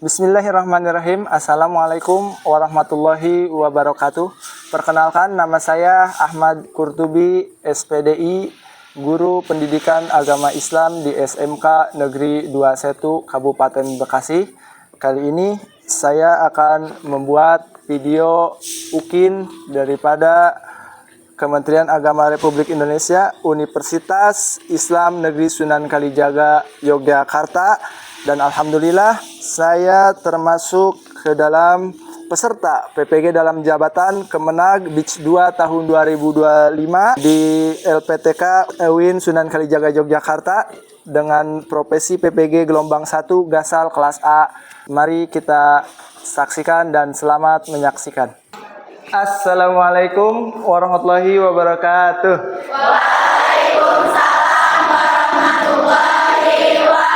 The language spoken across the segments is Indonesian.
Bismillahirrahmanirrahim. Assalamualaikum warahmatullahi wabarakatuh. Perkenalkan, nama saya Ahmad Kurtubi, SPDI, Guru Pendidikan Agama Islam di SMK Negeri 21 Kabupaten Bekasi. Kali ini saya akan membuat video UKIN daripada Kementerian Agama Republik Indonesia, Universitas Islam Negeri Sunan Kalijaga, Yogyakarta. Dan alhamdulillah saya termasuk ke dalam peserta PPG dalam jabatan Kemenag Batch 2 tahun 2025 di LPTK UIN Sunan Kalijaga Yogyakarta dengan profesi PPG gelombang 1 Gasal kelas A. Mari kita saksikan dan selamat menyaksikan. Assalamualaikum warahmatullahi wabarakatuh. Waalaikumsalam warahmatullahi wabarakatuh.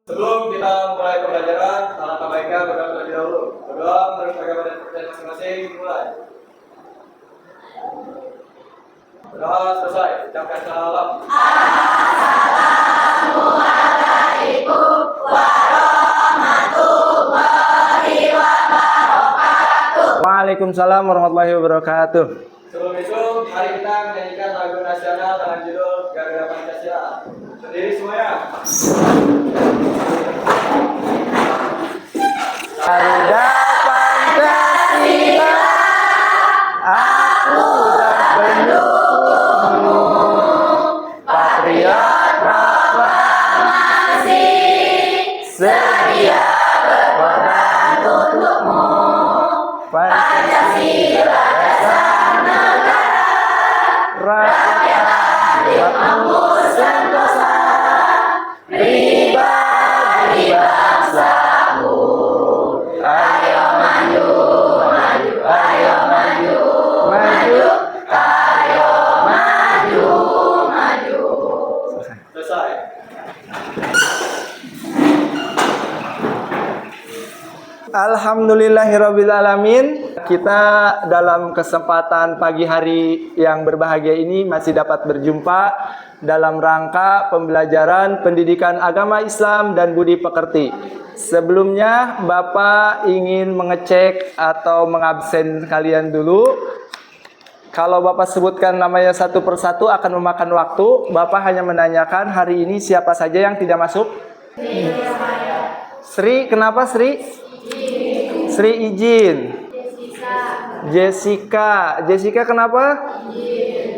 Sebelum kita mulai pembelajaran, salam kebaikan berdoa terlebih dahulu. Berdoa menurut agama dan percaya masing-masing. Mulai. Berdoa selesai. Ucapkan salam. Assalamualaikum warahmatullahi wabarakatuh. Waalaikumsalam warahmatullahi wabarakatuh. Sebelum itu, mari kita menyanyikan lagu nasional dengan judul Garuda Pancasila. Berdiri semuanya. Garuda Pancasila, aku dan pendukungmu, patriot proklamasi, sedia berkorban untukmu. Pancasila dasar negara, rakyat adil makmur sentosa, pribadi bangsaku. Ayo maju, maju, ayo maju, maju, ayo maju, maju. Selesai. Alhamdulillahirrabbilalamin. Kita dalam kesempatan pagi hari yang berbahagia ini masih dapat berjumpa dalam rangka pembelajaran pendidikan agama Islam dan budi pekerti. Sebelumnya Bapak ingin mengecek atau mengabsen kalian dulu. Kalau Bapak sebutkan namanya satu persatu akan memakan waktu. Bapak hanya menanyakan hari ini siapa saja yang tidak masuk? Sri, kenapa Sri? Sri izin. Jessica. Jessica kenapa?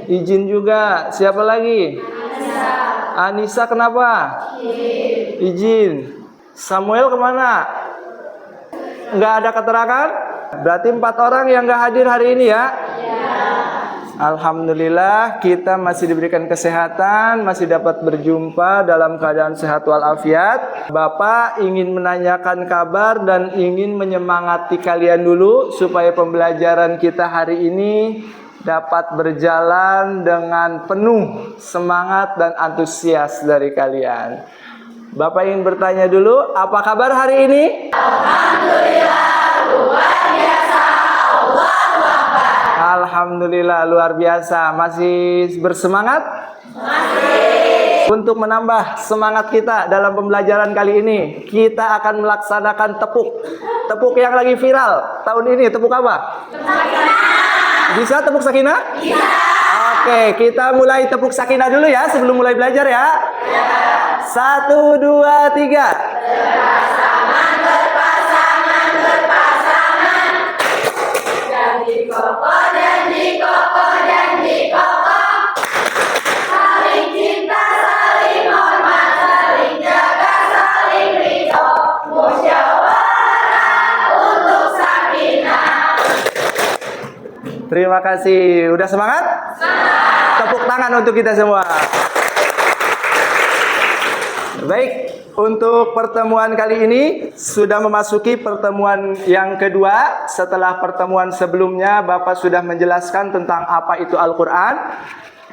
Izin juga. Siapa lagi? Anissa kenapa? Izin. Samuel kemana? Nggak ada keterangan? Berarti 4 orang yang nggak hadir hari ini ya? Alhamdulillah kita masih diberikan kesehatan, masih dapat berjumpa dalam keadaan sehat walafiat. Bapak ingin menanyakan kabar dan ingin menyemangati kalian dulu supaya pembelajaran kita hari ini dapat berjalan dengan penuh semangat dan antusias dari kalian. Bapak ingin bertanya dulu, apa kabar hari ini? Alhamdulillah luar biasa. Allahu Akbar. Alhamdulillah luar biasa. Masih bersemangat? Masih. Untuk menambah semangat kita dalam pembelajaran kali ini, kita akan melaksanakan tepuk. Tepuk yang lagi viral tahun ini, tepuk apa? Bisa tepuk sakinah? Bisa. Oke, kita mulai tepuk sakinah dulu ya sebelum mulai belajar ya. 1, 2, 3. Berpasangan, berpasangan, berpasangan. Janji kokoh, janji kokoh, janji kokoh. Saling cinta, saling hormat, saling jaga, saling ridho. Musyawarah untuk sakinah. Terima kasih. Udah semangat? Tepuk tangan untuk kita semua. Baik, untuk pertemuan kali ini sudah memasuki pertemuan yang kedua. Setelah pertemuan sebelumnya Bapak sudah menjelaskan tentang apa itu Al-Quran.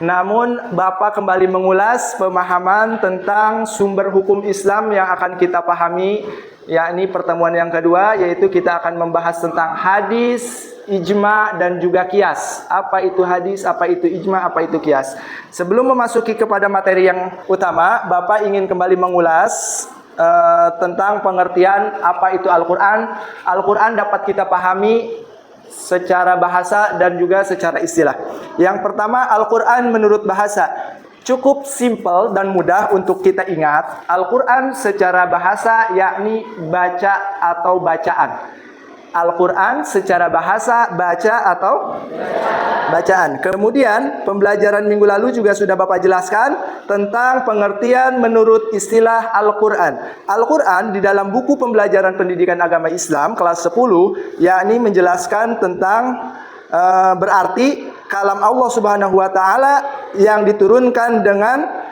Namun Bapak kembali mengulas pemahaman tentang sumber hukum Islam yang akan kita pahami, yakni pertemuan yang kedua, yaitu kita akan membahas tentang hadis, ijma, dan juga kias. Apa itu hadis, apa itu ijma, apa itu kias. Sebelum memasuki kepada materi yang utama, Bapak ingin kembali mengulas tentang pengertian apa itu Al-Quran. Al-Quran dapat kita pahami secara bahasa dan juga secara istilah. Yang pertama, Al-Quran menurut bahasa cukup simpel dan mudah untuk kita ingat. Al-Quran secara bahasa yakni baca atau bacaan. Al-Quran secara bahasa baca atau bacaan. Kemudian pembelajaran minggu lalu juga sudah Bapak jelaskan tentang pengertian menurut istilah Al-Quran. Al-Quran di dalam buku pembelajaran pendidikan agama Islam kelas 10 yakni menjelaskan tentang berarti kalam Allah Subhanahu wa taala yang diturunkan dengan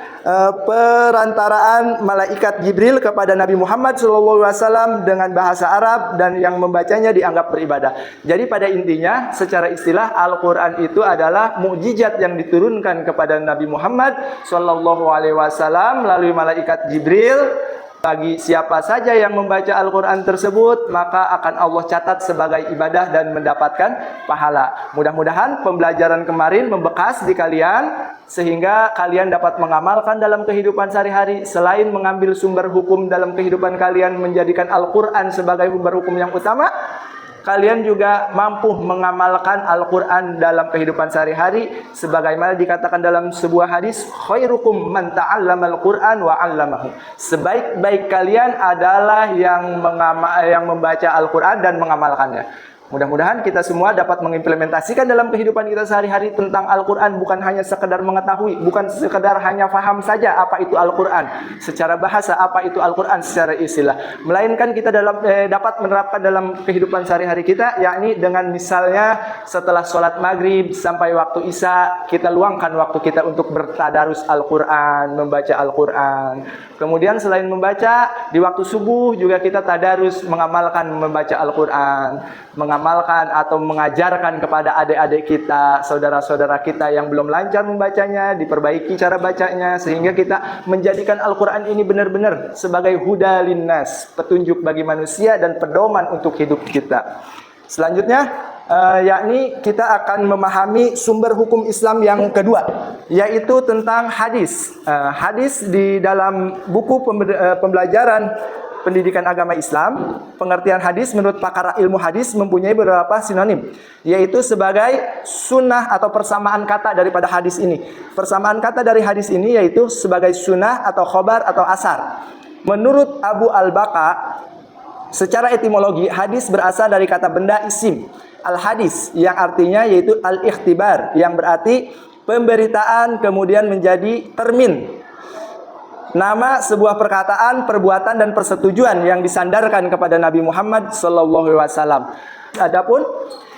perantaraan malaikat Jibril kepada Nabi Muhammad SAW dengan bahasa Arab, dan yang membacanya dianggap beribadah. Jadi pada intinya secara istilah Al-Quran itu adalah mukjizat yang diturunkan kepada Nabi Muhammad SAW melalui malaikat Jibril. Bagi siapa saja yang membaca Al-Quran tersebut, maka akan Allah catat sebagai ibadah dan mendapatkan pahala. Mudah-mudahan pembelajaran kemarin membekas di kalian, sehingga kalian dapat mengamalkan dalam kehidupan sehari-hari. Selain mengambil sumber hukum dalam kehidupan kalian, menjadikan Al-Quran sebagai sumber hukum yang utama, kalian juga mampu mengamalkan Al-Quran dalam kehidupan sehari-hari. Sebagaimana dikatakan dalam sebuah hadis, khairukum man ta'allamal Qur'an wa 'allamahu. Sebaik-baik kalian adalah yang membaca Al-Quran dan mengamalkannya. Mudah-mudahan kita semua dapat mengimplementasikan dalam kehidupan kita sehari-hari tentang Al-Quran, bukan hanya sekedar mengetahui, bukan sekedar hanya faham saja apa itu Al-Quran secara bahasa, apa itu Al-Quran secara istilah, melainkan kita dapat menerapkan dalam kehidupan sehari-hari kita, yakni dengan misalnya setelah sholat maghrib sampai waktu isya, kita luangkan waktu kita untuk bertadarus Al-Quran, membaca Al-Quran. Kemudian selain membaca, di waktu subuh juga kita tadarus mengamalkan membaca Al-Quran, mengamalkan atau mengajarkan kepada adik-adik kita, saudara-saudara kita yang belum lancar membacanya, diperbaiki cara bacanya, sehingga kita menjadikan Al-Quran ini benar-benar sebagai huda linnas, petunjuk bagi manusia dan pedoman untuk hidup kita. Selanjutnya, yakni kita akan memahami sumber hukum Islam yang kedua, yaitu tentang hadis. Hadis di dalam buku pembelajaran pendidikan agama Islam, pengertian hadis menurut pakar ilmu hadis mempunyai beberapa sinonim, yaitu sebagai sunnah atau persamaan kata daripada hadis ini. Persamaan kata dari hadis ini yaitu sebagai sunnah atau khobar atau asar. Menurut Abu Al-Baqa, secara etimologi hadis berasal dari kata benda isim al-hadis yang artinya yaitu al-ikhtibar, yang berarti pemberitaan kemudian menjadi termin, nama sebuah perkataan, perbuatan, dan persetujuan yang disandarkan kepada Nabi Muhammad SAW. Adapun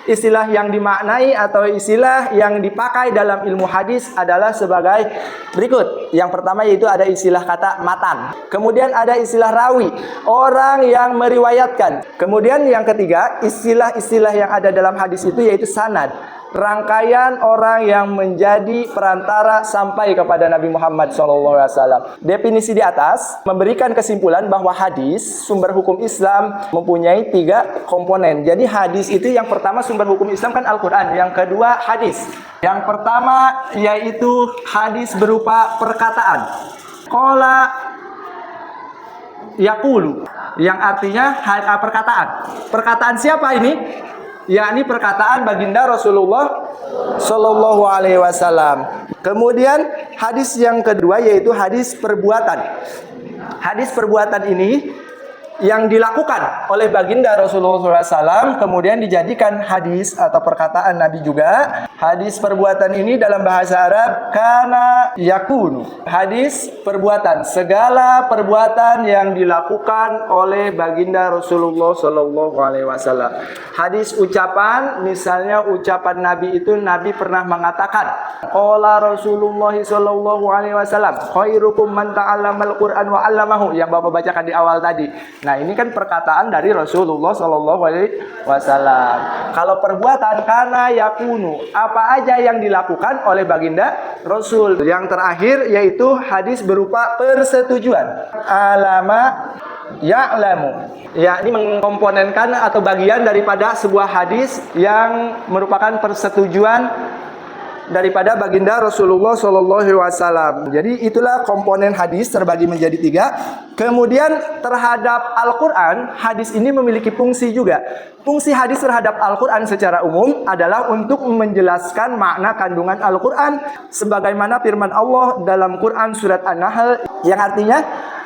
istilah yang dimaknai atau istilah yang dipakai dalam ilmu hadis adalah sebagai berikut. Yang pertama yaitu ada istilah kata matan. Kemudian ada istilah rawi, orang yang meriwayatkan. Kemudian yang ketiga, istilah-istilah yang ada dalam hadis itu yaitu sanad, rangkaian orang yang menjadi perantara sampai kepada Nabi Muhammad SAW. Definisi di atas memberikan kesimpulan bahwa hadis, sumber hukum Islam, mempunyai 3 komponen. Jadi hadis itu yang pertama sumber hukum Islam kan Al-Quran. Yang kedua hadis. Yang pertama yaitu hadis berupa perkataan. Qala yaqulu, yang artinya perkataan. Perkataan siapa ini? Yakni perkataan baginda Rasulullah Shallallahu Alaihi Wasallam. Kemudian hadis yang kedua yaitu hadis perbuatan. Hadis perbuatan ini yang dilakukan oleh baginda Rasulullah SAW kemudian dijadikan hadis atau perkataan Nabi juga. Hadis perbuatan ini dalam bahasa Arab kana yakunu. Hadis perbuatan, segala perbuatan yang dilakukan oleh baginda Rasulullah SAW. Hadis ucapan, misalnya ucapan Nabi itu, Nabi pernah mengatakan, qala Rasulullah SAW khairukum man ta'allamal Qur'an wa 'allamahu, yang Bapak bacakan di awal tadi. Nah, Nah, ini kan perkataan dari Rasulullah Shallallahu Alaihi Wasallam. Kalau perbuatan kana yakunu, apa aja yang dilakukan oleh baginda Rasul. Yang terakhir yaitu hadis berupa persetujuan. Alama ya'lamu. Ya, ini mengkomponenkan atau bagian daripada sebuah hadis yang merupakan persetujuan daripada baginda Rasulullah Shallallahu Alaihi Wasallam. Jadi itulah komponen hadis terbagi menjadi 3. Kemudian terhadap Al-Quran, hadis ini memiliki fungsi juga. Fungsi hadis terhadap Al-Quran secara umum adalah untuk menjelaskan makna kandungan Al-Quran, sebagaimana firman Allah dalam Quran surat An-Nahl yang artinya,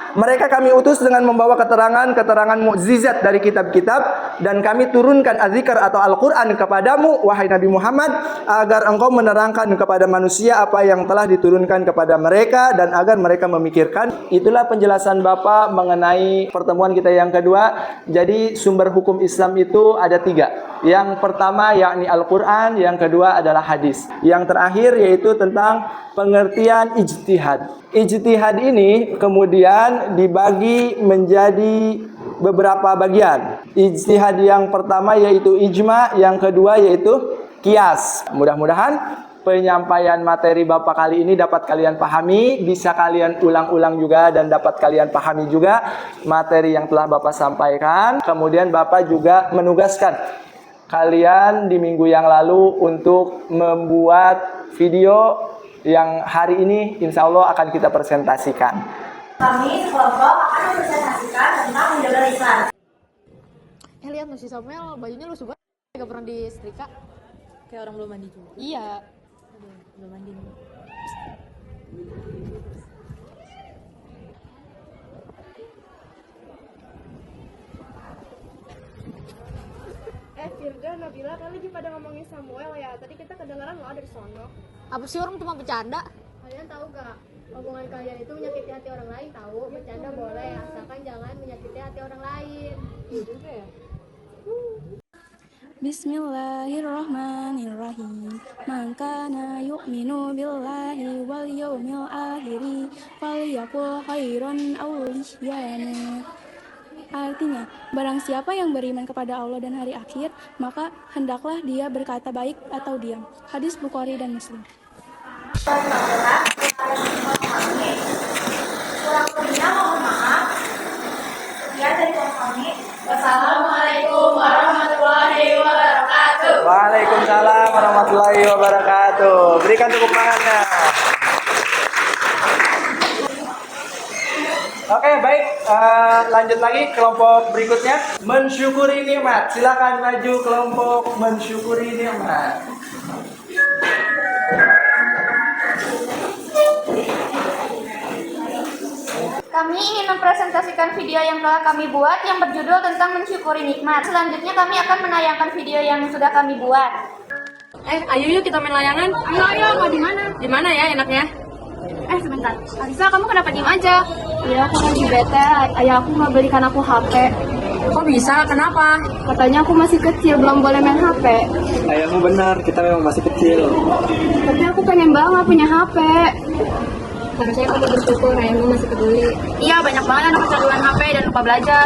mereka kami utus dengan membawa keterangan mukjizat dari kitab-kitab, dan kami turunkan az-zikr atau Al-Quran kepadamu, wahai Nabi Muhammad, agar engkau menerangkan kepada manusia apa yang telah diturunkan kepada mereka, dan agar mereka memikirkan. Itulah penjelasan Bapak mengenai pertemuan kita yang kedua. Jadi sumber hukum Islam itu ada 3. Yang pertama yakni Al-Quran, yang kedua adalah hadis. Yang terakhir yaitu tentang pengertian ijtihad. Ijtihad ini kemudian dibagi menjadi beberapa bagian. Ijtihad yang pertama yaitu ijma, yang kedua yaitu kias. Mudah-mudahan penyampaian materi Bapak kali ini dapat kalian pahami, bisa kalian ulang-ulang juga dan dapat kalian pahami juga materi yang telah Bapak sampaikan. Kemudian Bapak juga menugaskan kalian di minggu yang lalu untuk membuat video yang hari ini insya Allah akan kita presentasikan. Kami sekelompok akan mempresentasikan tentang menjaga lisan. Lihat nih si Samuel, bajunya lusuh banget, gak pernah disetrika. Kayak orang belum mandi juga. Iya. Aduh, belum mandi nih. Firda, Nabila, kalian lagi pada ngomongin Samuel ya? Tadi kita kedengaran loh dari sono. Apa sih, orang cuma bercanda? Kalian tahu gak? Omongan kalian itu menyakiti hati orang lain tahu. Bercanda boleh, asalkan jangan menyakiti hati orang lain. Iya juga ya. Bismillahirrahmanirrahim. Man kana yu'minu billahi wal yawmil akhiri falyaqul khairan aw liyasmut. Artinya, barang siapa yang beriman kepada Allah dan hari akhir, maka hendaklah dia berkata baik atau diam. Hadis Bukhari dan Muslim. Kurang lebihnya mohon maaf. Sekian dari kami. Wassalamualaikum warahmatullahi wabarakatuh. Waalaikumsalam warahmatullahi wabarakatuh. Berikan tepuk tangannya. Oke, baik. Lanjut lagi kelompok berikutnya. Mensyukuri nikmat. Silakan maju kelompok mensyukuri nikmat. Kami ingin mempresentasikan video yang telah kami buat yang berjudul tentang mensyukuri nikmat. Selanjutnya kami akan menayangkan video yang sudah kami buat. Ayo yuk kita main layangan. Ayo, mau di mana? Di mana ya enaknya? Sebentar. Alisa, kamu kenapa diem aja? Iya, aku lagi bete. Ayah aku nggak belikan aku HP. Kok bisa? Kenapa? Katanya aku masih kecil, belum boleh main HP. Ayahmu benar, kita memang masih kecil. Tapi aku pengen banget punya HP. Harusnya kamu bersyukur ayahmu masih peduli. Iya, banyak banget anak kecanduan HP dan lupa belajar.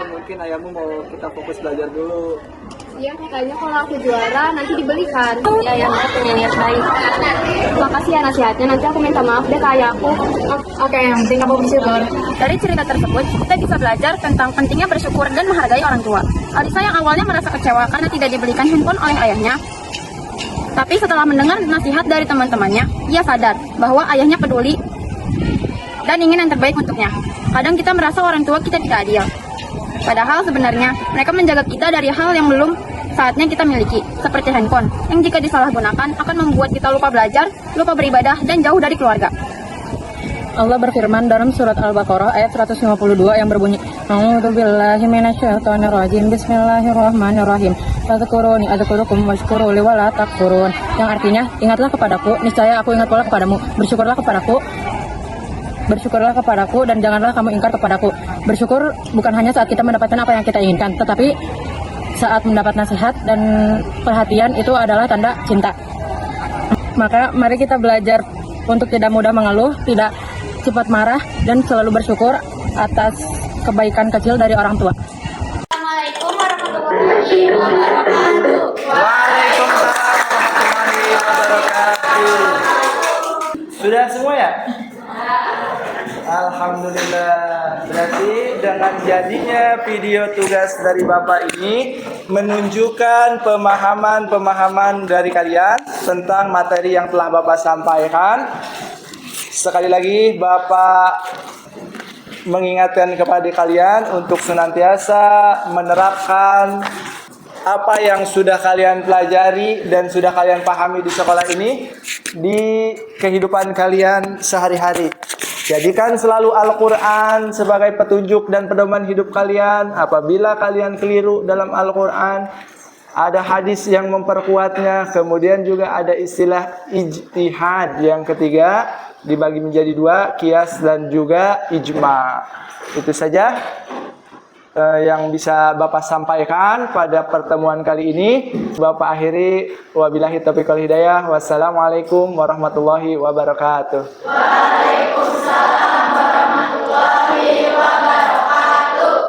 Mungkin ayahmu mau kita fokus belajar dulu. Iya, kayaknya kalau aku juara nanti dibelikan. Ya, aku punya niat baik. Makasih ya nasihatnya, nanti aku minta maaf deh ke ayahku. Oke, yang penting kamu bersyukur. Dari cerita tersebut, kita bisa belajar tentang pentingnya bersyukur dan menghargai orang tua. Alisa yang awalnya merasa kecewa karena tidak dibelikan handphone oleh ayahnya. Tapi setelah mendengar nasihat dari teman-temannya, ia sadar bahwa ayahnya peduli dan ingin yang terbaik untuknya. Kadang kita merasa orang tua kita tidak adil. Padahal sebenarnya mereka menjaga kita dari hal yang belum saatnya kita miliki, seperti handphone, yang jika disalahgunakan akan membuat kita lupa belajar, lupa beribadah, dan jauh dari keluarga. Allah berfirman dalam surat Al-Baqarah ayat 152 yang berbunyi, A'udzubillahi minasyaitonirrajim. Bismillahirrahmanirrahim. Fadhkuruni adzkurukum washkuruli wa la takfurun. Yang artinya, ingatlah kepadaku, niscaya aku ingat pula kepadamu. Bersyukurlah kepadaku dan janganlah kamu ingkar kepadaku. Bersyukur bukan hanya saat kita mendapatkan apa yang kita inginkan, tetapi saat mendapat nasihat dan perhatian itu adalah tanda cinta. Maka mari kita belajar untuk tidak mudah mengeluh, tidak cepat marah, dan selalu bersyukur atas kebaikan kecil dari orang tua. Assalamualaikum warahmatullahi wabarakatuh. Waalaikumsalam warahmatullahi wabarakatuh. Sudah semua ya? Alhamdulillah. Berarti dengan jadinya video tugas dari Bapak ini menunjukkan pemahaman dari kalian tentang materi yang telah Bapak sampaikan. Sekali lagi Bapak mengingatkan kepada kalian untuk senantiasa menerapkan apa yang sudah kalian pelajari dan sudah kalian pahami di sekolah ini di kehidupan kalian sehari-hari. Jadikan selalu Al-Quran sebagai petunjuk dan pedoman hidup kalian. Apabila kalian keliru dalam Al-Quran, ada hadis yang memperkuatnya. Kemudian juga ada istilah ijtihad. Yang ketiga dibagi menjadi dua, qiyas dan juga ijma. Itu saja yang bisa Bapak sampaikan pada pertemuan kali ini. Bapak akhiri, wabillahi taufiq wal hidayah. Wassalamualaikum warahmatullahi wabarakatuh. Waalaikumsalam warahmatullahi wabarakatuh.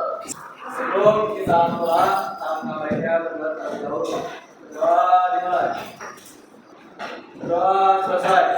Sebelum kita mulai, namanya berbuat terlebih dahulu. Doa dimulai. Doa selesai.